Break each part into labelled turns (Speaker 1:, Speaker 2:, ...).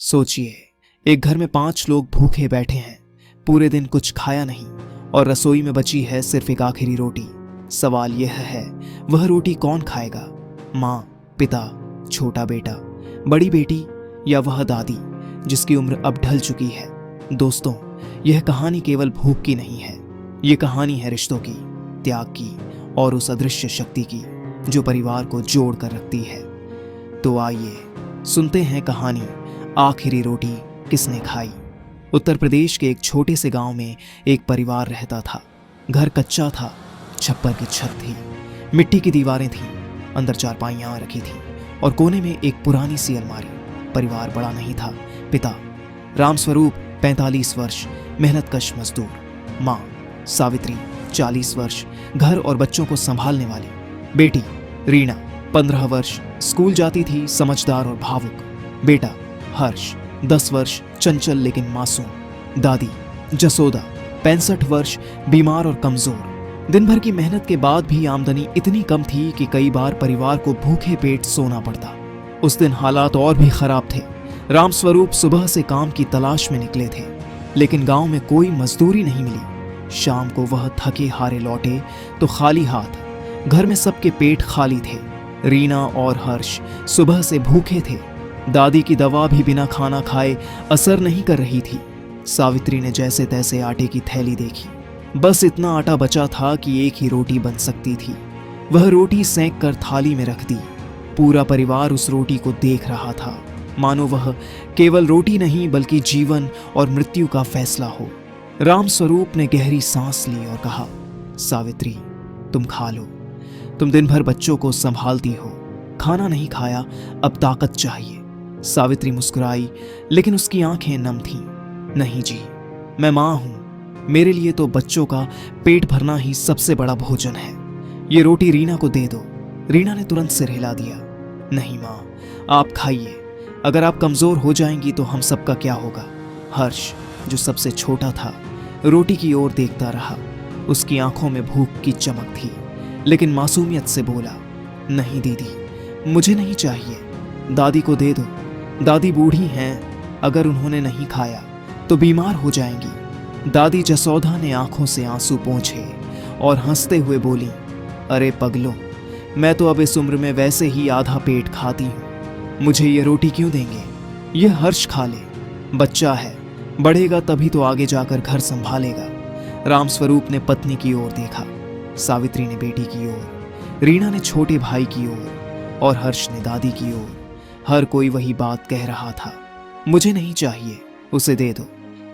Speaker 1: सोचिए, एक घर में 5 लोग भूखे बैठे हैं, पूरे दिन कुछ खाया नहीं और रसोई में बची है सिर्फ एक आखिरी रोटी। सवाल यह है, वह रोटी कौन खाएगा? माँ, पिता, छोटा बेटा, बड़ी बेटी या वह दादी जिसकी उम्र अब ढल चुकी है? दोस्तों, यह कहानी केवल भूख की नहीं है, ये कहानी है रिश्तों की, त्याग की और उस अदृश्य शक्ति की जो परिवार को जोड़ कर रखती है। तो आइए सुनते हैं कहानी आखिरी रोटी किसने खाई। उत्तर प्रदेश के एक छोटे से गांव में एक परिवार रहता था। घर कच्चा था, छप्पर की छत थी, मिट्टी की दीवारें थीं, अंदर चारपाइयां रखी थीं और कोने में एक पुरानी सी अलमारी। परिवार बड़ा नहीं था। पिता रामस्वरूप 45 वर्ष, मेहनतकश मजदूर। माँ सावित्री 40 वर्ष, घर और बच्चों को संभालने वाली। बेटी रीना 15 वर्ष, स्कूल जाती थी, समझदार और भावुक। बेटा हर्ष 10 वर्ष, चंचल लेकिन मासूम। दादी जसोदा 65 वर्ष, बीमार और कमजोर। दिन भर की मेहनत के बाद भी आमदनी इतनी कम थी कि कई बार परिवार को भूखे पेट सोना पड़ता। उस दिन हालात और भी खराब थे। रामस्वरूप सुबह से काम की तलाश में निकले थे, लेकिन गांव में कोई मजदूरी नहीं मिली। शाम को वह थके हारे लौटे तो खाली हाथ। घर में सबके पेट खाली थे। रीना और हर्ष सुबह से भूखे थे। दादी की दवा भी बिना खाना खाए असर नहीं कर रही थी। सावित्री ने जैसे तैसे आटे की थैली देखी। बस इतना आटा बचा था कि एक ही रोटी बन सकती थी। वह रोटी सेंक कर थाली में रख दी। पूरा परिवार उस रोटी को देख रहा था, मानो वह केवल रोटी नहीं बल्कि जीवन और मृत्यु का फैसला हो। रामस्वरूप ने गहरी सांस ली और कहा, सावित्री, तुम खा लो। तुम दिन भर बच्चों को संभालती हो, खाना नहीं खाया, अब ताकत चाहिए। सावित्री मुस्कुराई, लेकिन उसकी आंखें नम थीं। नहीं जी, मैं मां हूं। मेरे लिए तो बच्चों का पेट भरना ही सबसे बड़ा भोजन है। ये रोटी रीना को दे दो। रीना ने तुरंत सिर हिला दिया। नहीं मां, आप खाइए। अगर आप कमजोर हो जाएंगी तो हम सबका क्या होगा? हर्ष, जो सबसे छोटा था, रोटी की ओर देखता रहा। उसकी आंखों में भूख की चमक थी, लेकिन मासूमियत से बोला, नहीं दीदी, मुझे नहीं चाहिए। दादी को दे दो। दादी बूढ़ी हैं, अगर उन्होंने नहीं खाया तो बीमार हो जाएंगी। दादी जसोदा ने आंखों से आंसू पोंछे और हंसते हुए बोली, अरे पगलो, मैं तो अब इस उम्र में वैसे ही आधा पेट खाती हूँ, मुझे ये रोटी क्यों देंगे? ये हर्ष खा ले, बच्चा है, बढ़ेगा तभी तो आगे जाकर घर संभालेगा। रामस्वरूप ने पत्नी की ओर देखा, सावित्री ने बेटी की ओर, रीना ने छोटे भाई की ओर और हर्ष ने दादी की ओर। हर कोई वही बात कह रहा था, मुझे नहीं चाहिए, उसे दे दो।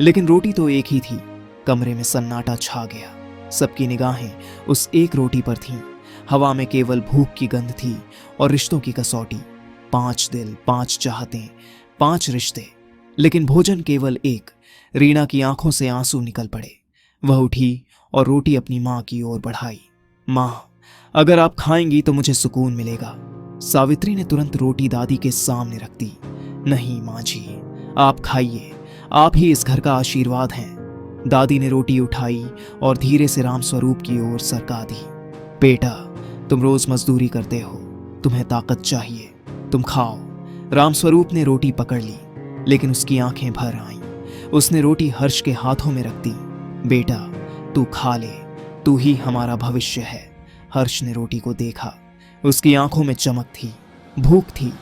Speaker 1: लेकिन रोटी तो एक ही थी। कमरे में सन्नाटा छा गया। सबकी निगाहें उस एक रोटी पर थीं। हवा में केवल भूख की गंध थी और रिश्तों की कसौटी। 5 दिल, 5 चाहतें, 5 रिश्ते, लेकिन भोजन केवल एक। रीना की आंखों से आंसू निकल पड़े। वह उठी और रोटी अपनी मां की ओर बढ़ाई। मां, अगर आप खाएंगी तो मुझे सुकून मिलेगा। सावित्री ने तुरंत रोटी दादी के सामने रख दी। नहीं मां जी, आप खाइए, आप ही इस घर का आशीर्वाद हैं। दादी ने रोटी उठाई और धीरे से रामस्वरूप की ओर सरका दी। बेटा, तुम रोज मजदूरी करते हो, तुम्हें ताकत चाहिए, तुम खाओ। रामस्वरूप ने रोटी पकड़ ली, लेकिन उसकी आंखें भर आईं। उसने रोटी हर्ष के हाथों में रख दी। बेटा, तू खा ले, तू ही हमारा भविष्य है। हर्ष ने रोटी को देखा। उसकी आंखों में चमक थी, भूख थी,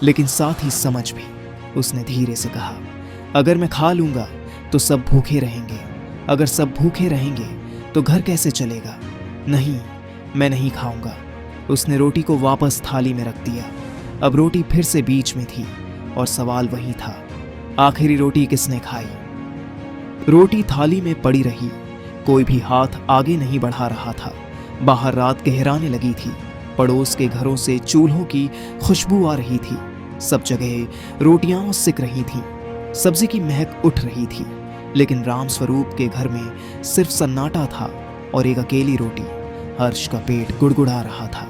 Speaker 1: लेकिन साथ ही समझ भी। उसने धीरे से कहा, अगर मैं खा लूंगा तो सब भूखे रहेंगे। अगर सब भूखे रहेंगे तो घर कैसे चलेगा? नहीं, मैं नहीं खाऊंगा। उसने रोटी को वापस थाली में रख दिया। अब रोटी फिर से बीच में थी और सवाल वही था, आखिरी रोटी किसने खाई? रोटी थाली में पड़ी रही। कोई भी हाथ आगे नहीं बढ़ा रहा था। बाहर रात गहराने लगी थी। पड़ोस के घरों से चूल्हों की खुशबू आ रही थी। सब जगह रोटियां सिक रही थीं। सब्जी की महक उठ रही थी, लेकिन रामस्वरूप के घर में सिर्फ सन्नाटा था और एक अकेली रोटी। हर्ष का पेट गुड़गुड़ा रहा था।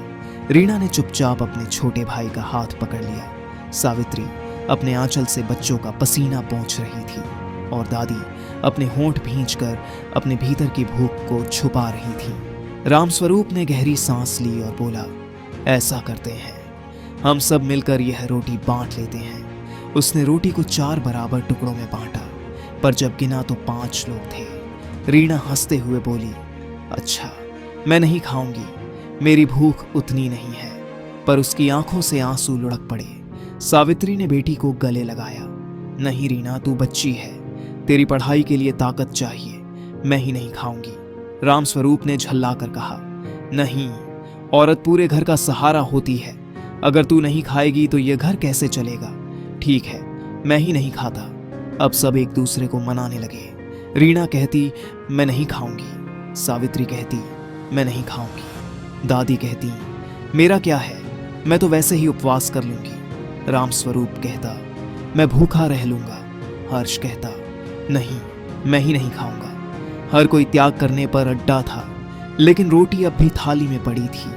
Speaker 1: रीना ने चुपचाप अपने छोटे भाई का हाथ पकड़ लिया। सावित्री अपने आंचल से बच्चों का पसीना पोंछ रही थी और दादी अपने होंठ भींचकर अपने भीतर की भूख को छुपा रही थी। रामस्वरूप ने गहरी सांस ली और बोला, ऐसा करते हैं, हम सब मिलकर यह रोटी बांट लेते हैं उसने रोटी को 4 बराबर टुकड़ों में बांटा, पर जब गिना तो 5 लोग थे। रीना हंसते हुए बोली, अच्छा, मैं नहीं खाऊंगी, मेरी भूख उतनी नहीं है। पर उसकी आंखों से आंसू लुढ़क पड़े। सावित्री ने बेटी को गले लगाया। नहीं रीना, तू बच्ची है, तेरी पढ़ाई के लिए ताकत चाहिए, मैं ही नहीं खाऊंगी। रामस्वरूप ने झल्लाकर कहा, नहीं, औरत पूरे घर का सहारा होती है, अगर तू नहीं खाएगी तो यह घर कैसे चलेगा। ठीक है, मैं ही नहीं खाता। अब सब एक दूसरे को मनाने लगे। रीना कहती, मैं नहीं खाऊंगी। सावित्री कहती, मैं नहीं खाऊंगी। दादी कहती, मेरा क्या है, मैं तो वैसे ही उपवास कर लूंगी। रामस्वरूप कहता, मैं भूखा रह लूंगा। हर्ष कहता, नहीं, मैं ही नहीं खाऊंगा। हर कोई त्याग करने पर अड्डा था, लेकिन रोटी अब भी थाली में पड़ी थी।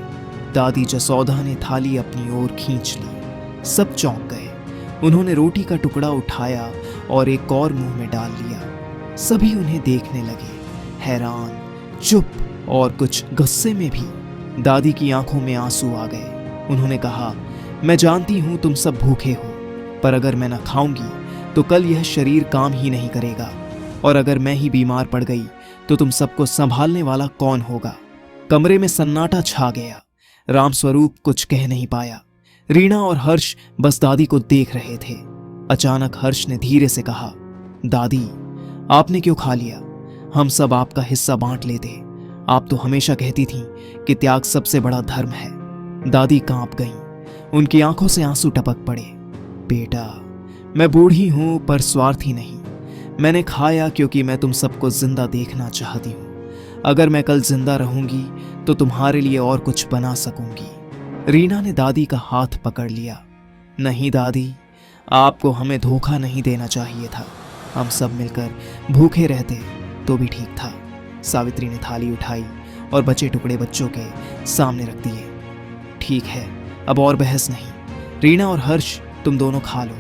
Speaker 1: दादी जसौधा ने थाली अपनी ओर खींच ली। सब चौंक गए। उन्होंने रोटी का टुकड़ा उठाया और एक और मुंह में डाल लिया। सभी उन्हें देखने लगे, हैरान, चुप और कुछ गुस्से में भी। दादी की आंखों में आंसू आ गए। उन्होंने कहा, मैं जानती हूं तुम सब भूखे हो, पर अगर मैं न खाऊंगी तो कल यह शरीर काम ही नहीं करेगा, और अगर मैं ही बीमार पड़ गई तो तुम सबको संभालने वाला कौन होगा। कमरे में सन्नाटा छा गया। रामस्वरूप कुछ कह नहीं पाया। रीना और हर्ष बस दादी को देख रहे थे। अचानक हर्ष ने धीरे से कहा, दादी, आपने क्यों खा लिया? हम सब आपका हिस्सा बांट लेते। आप तो हमेशा कहती थीं कि त्याग सबसे बड़ा धर्म है। दादी कांप गईं। उनकी आंखों से आंसू टपक पड़े। बेटा, मैं बूढ़ी हूं पर स्वार्थी नहीं। मैंने खाया क्योंकि मैं तुम सबको जिंदा देखना चाहती हूं। अगर मैं कल जिंदा रहूंगी तो तुम्हारे लिए और कुछ बना सकूंगी। रीना ने दादी का हाथ पकड़ लिया। नहीं दादी, आपको हमें धोखा नहीं देना चाहिए था। हम सब मिलकर भूखे रहते तो भी ठीक था। सावित्री ने थाली उठाई और बचे टुकड़े बच्चों के सामने रख दिए। ठीक है, अब और बहस नहीं। रीना और हर्ष, तुम दोनों खा लो।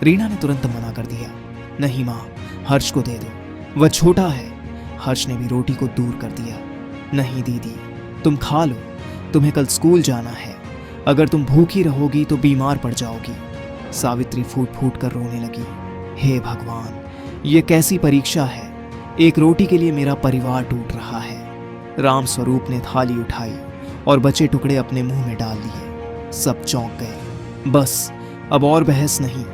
Speaker 1: रीना ने तुरंत मना कर दिया। नहीं माँ, हर्ष को दे दो, वह छोटा है। हर्ष ने भी रोटी को दूर कर दिया। नहीं दीदी, तुम खा लो, तुम्हें कल स्कूल जाना है। अगर तुम भूखी रहोगी तो बीमार पड़ जाओगी। सावित्री फूट फूट कर रोने लगी। हे भगवान, ये कैसी परीक्षा है। एक रोटी के लिए मेरा परिवार टूट रहा है। रामस्वरूप ने थाली उठाई और बचे टुकड़े अपने मुंह में डाल लिए। सब चौंक गए। बस, अब और बहस नहीं।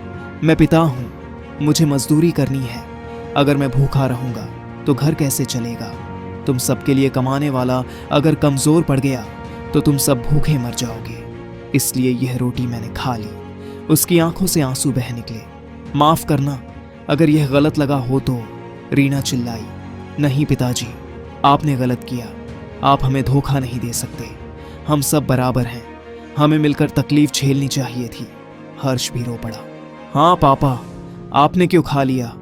Speaker 1: मैं पिता हूं, मुझे मजदूरी करनी है। अगर मैं भूखा रहूंगा तो घर कैसे चलेगा। तुम सबके लिए कमाने वाला अगर कमजोर पड़ गया तो तुम सब भूखे मर जाओगे। इसलिए यह रोटी मैंने खा ली। उसकी आंखों से आंसू बह निकले। माफ करना अगर यह गलत लगा हो तो। रीना चिल्लाई। नहीं पिताजी, आपने गलत किया। आप हमें धोखा नहीं दे सकते। हम सब बराबर हैं। हमें मिलकर तकलीफ झेलनी चाहिए थी। हर्ष भी रो पड़ा। हाँ पापा, आपने क्यों खा लिया?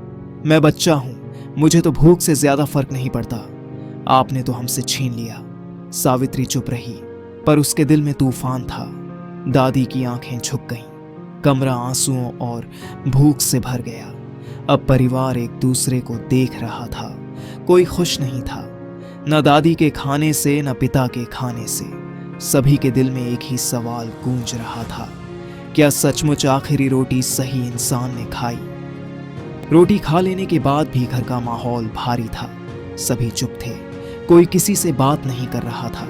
Speaker 1: मैं बच्चा हूं, मुझे तो भूख से ज्यादा फर्क नहीं पड़ता। आपने तो हमसे छीन लिया। सावित्री चुप रही, पर उसके दिल में तूफान था। दादी की आंखें झुक गईं। कमरा आंसुओं और भूख से भर गया। अब परिवार एक दूसरे को देख रहा था। कोई खुश नहीं था, न दादी के खाने से न पिता के खाने से। सभी के दिल में एक ही सवाल गूंज रहा था, क्या सचमुच आखिरी रोटी सही इंसान ने खाई? रोटी खा लेने के बाद भी घर का माहौल भारी था। सभी चुप थे, कोई किसी से बात नहीं कर रहा था।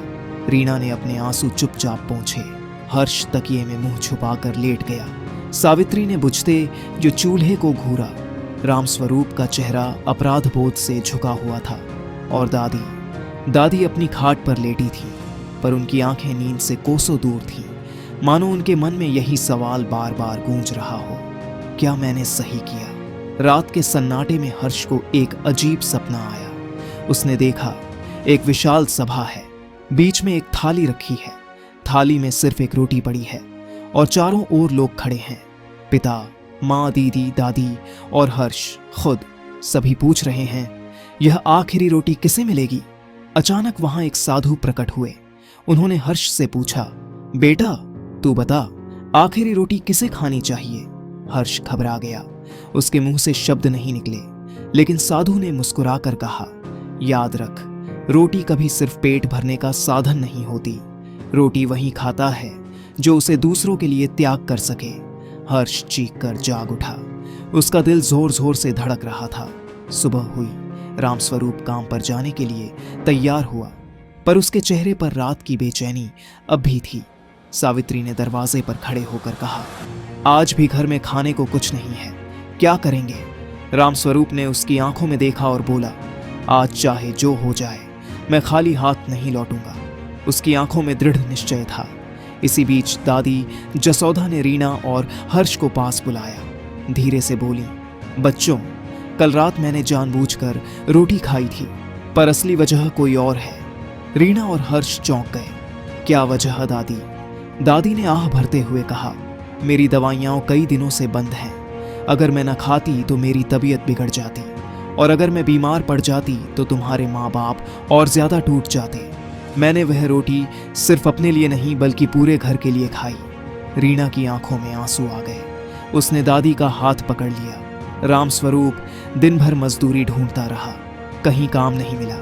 Speaker 1: रीना ने अपने आंसू चुपचाप पोंछे। हर्ष तकिए में मुंह छुपाकर लेट गया। सावित्री ने बुझते जो चूल्हे को घूरा। रामस्वरूप का चेहरा अपराध बोध से झुका हुआ था। और दादी अपनी खाट पर लेटी थी, पर उनकी आंखें नींद से कोसों दूर थीं। मानो उनके मन में यही सवाल बार बार गूंज रहा हो, क्या मैंने सही किया? रात के सन्नाटे में हर्ष को एक अजीब सपना आया। उसने देखा, एक विशाल सभा है, बीच में एक थाली रखी है। थाली में सिर्फ एक रोटी पड़ी है और चारों ओर लोग खड़े हैं। पिता, माँ, दीदी, दादी और हर्ष खुद। सभी पूछ रहे हैं, यह आखिरी रोटी किसे मिलेगी? अचानक वहां एक साधु प्रकट हुए। उन्होंने हर्ष से पूछा, बेटा तू बता, आखिरी रोटी किसे खानी चाहिए? हर्ष घबरा गया। उसके मुंह से शब्द नहीं निकले, लेकिन साधु ने मुस्कुराकर कहा, याद रख, रोटी कभी सिर्फ पेट भरने का साधन नहीं होती। रोटी वही खाता है जो उसे दूसरों के लिए त्याग कर सके। हर्ष चीख कर जाग उठा। उसका दिल जोर जोर से धड़क रहा था। सुबह हुई। रामस्वरूप काम पर जाने के लिए तैयार हुआ, पर उसके चेहरे पर रात की बेचैनी अब भी थी। सावित्री ने दरवाजे पर खड़े होकर कहा, आज भी घर में खाने को कुछ नहीं है, क्या करेंगे? रामस्वरूप ने उसकी आंखों में देखा और बोला, आज चाहे जो हो जाए मैं खाली हाथ नहीं लौटूंगा। उसकी आंखों में दृढ़ निश्चय था। इसी बीच दादी जसौधा ने रीना और हर्ष को पास बुलाया। धीरे से बोली, बच्चों, कल रात मैंने जानबूझकर रोटी खाई थी, पर असली वजह कोई और है। रीना और हर्ष चौंक गए। क्या वजह दादी? दादी ने आह भरते हुए कहा, मेरी दवाइयां कई दिनों से बंद हैं। अगर मैं न खाती तो मेरी तबीयत बिगड़ जाती, और अगर मैं बीमार पड़ जाती तो तुम्हारे माँ बाप और ज्यादा टूट जाते। मैंने वह रोटी सिर्फ अपने लिए नहीं बल्कि पूरे घर के लिए खाई। रीना की आंखों में आंसू आ गए। उसने दादी का हाथ पकड़ लिया। रामस्वरूप दिन भर मजदूरी ढूंढता रहा, कहीं काम नहीं मिला।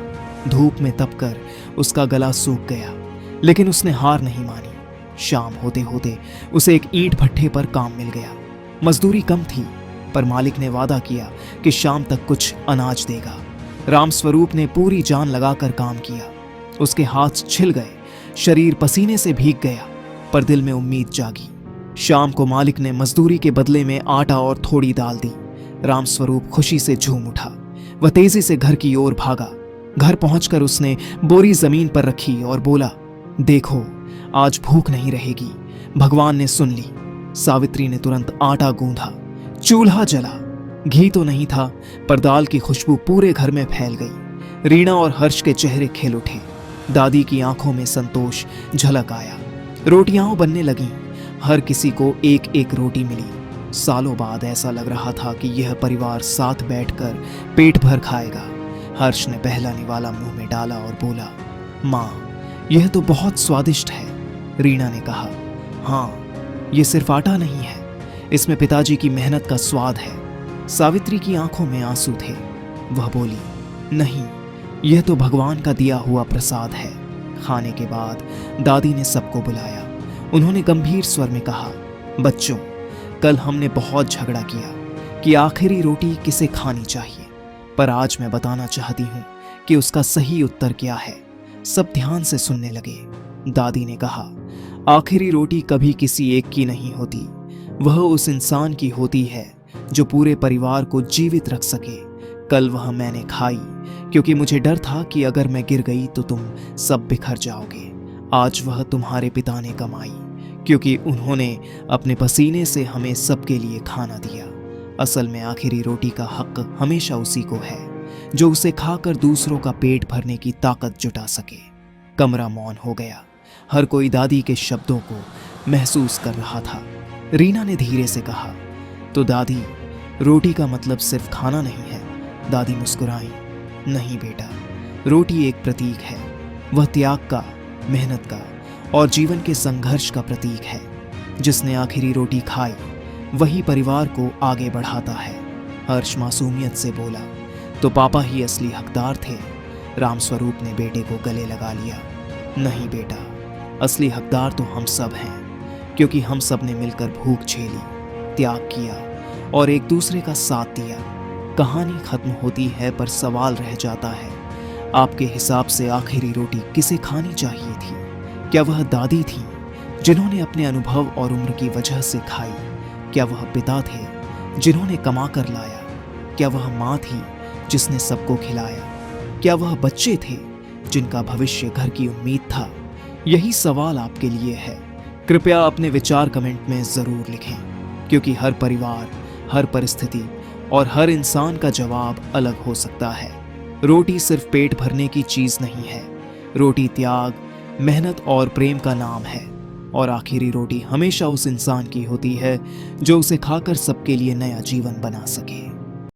Speaker 1: धूप में तपकर उसका गला सूख गया, लेकिन उसने हार नहीं मानी। शाम होते होते उसे एक ईंट भट्ठे पर काम मिल गया। मजदूरी कम थी, पर मालिक ने वादा किया कि शाम तक कुछ अनाज देगा। रामस्वरूप ने पूरी जान लगाकर काम किया। उसके हाथ छिल गए, शरीर पसीने से भीग गया, पर दिल में उम्मीद जागी। शाम को मालिक ने मजदूरी के बदले में आटा और थोड़ी दाल दी। रामस्वरूप खुशी से झूम उठा। वह तेजी से घर की ओर भागा। घर पहुंचकर उसने बोरी जमीन पर रखी और बोला, देखो, आज भूख नहीं रहेगी, भगवान ने सुन ली। सावित्री ने तुरंत आटा गूंधा। चूल्हा जला। घी तो नहीं था, पर दाल की खुशबू पूरे घर में फैल गई। रीना और हर्ष के चेहरे खिल उठे। दादी की आंखों में संतोष झलक आया। रोटियां बनने लगीं। हर किसी को एक एक रोटी मिली। सालों बाद ऐसा लग रहा था कि यह परिवार साथ बैठकर पेट भर खाएगा। हर्ष ने पहला निवाला मुंह में डाला और बोला, माँ, यह तो बहुत स्वादिष्ट है। रीना ने कहा, हाँ, ये सिर्फ आटा नहीं है, इसमें पिताजी की मेहनत का स्वाद है। सावित्री की आंखों में आंसू थे। वह बोली, नहीं, यह तो भगवान का दिया हुआ प्रसाद है। खाने के बाद दादी ने सबको बुलाया। उन्होंने गंभीर स्वर में कहा, बच्चों, कल हमने बहुत झगड़ा किया कि आखिरी रोटी किसे खानी चाहिए, पर आज मैं बताना चाहती हूँ कि उसका सही उत्तर क्या है। सब ध्यान से सुनने लगे। दादी ने कहा, आखिरी रोटी कभी किसी एक की नहीं होती, वह उस इंसान की होती है जो पूरे परिवार को जीवित रख सके। कल वह मैंने खाई क्योंकि मुझे डर था कि अगर मैं गिर गई तो तुम सब बिखर जाओगे। आज वह तुम्हारे पिता ने कमाई क्योंकि उन्होंने अपने पसीने से हमें सबके लिए खाना दिया। असल में आखिरी रोटी का हक हमेशा उसी को है जो उसे खाकर दूसरों का पेट भरने की ताकत जुटा सके। कमरा मौन हो गया। हर कोई दादी के शब्दों को महसूस कर रहा था। रीना ने धीरे से कहा, तो दादी, रोटी का मतलब सिर्फ खाना नहीं है। दादी मुस्कुराई, नहीं बेटा, रोटी एक प्रतीक है। वह त्याग का, मेहनत का और जीवन के संघर्ष का प्रतीक है। जिसने आखिरी रोटी खाई वही परिवार को आगे बढ़ाता है। हर्ष मासूमियत से बोला, तो पापा ही असली हकदार थे। रामस्वरूप ने बेटे को गले लगा लिया। नहीं बेटा, असली हकदार तो हम सब हैं, क्योंकि हम सब ने मिलकर भूख झेली, त्याग किया और एक दूसरे का साथ दिया। कहानी खत्म होती है पर सवाल रह जाता है, आपके हिसाब से आखिरी रोटी किसे खानी चाहिए थी? क्या वह दादी थी जिन्होंने अपने अनुभव और उम्र की वजह से खाई? क्या वह पिता थे जिन्होंने कमा कर लाया? क्या वह माँ थी जिसने सबको खिलाया? क्या वह बच्चे थे जिनका भविष्य घर की उम्मीद था? यही सवाल आपके लिए है। कृपया अपने विचार कमेंट में जरूर लिखें, क्योंकि हर परिवार, हर परिस्थिति और हर इंसान का जवाब अलग हो सकता है। रोटी सिर्फ पेट भरने की चीज नहीं है। रोटी त्याग, मेहनत और प्रेम का नाम है। और आखिरी रोटी हमेशा उस इंसान की होती है जो उसे खाकर सबके लिए नया जीवन बना सके।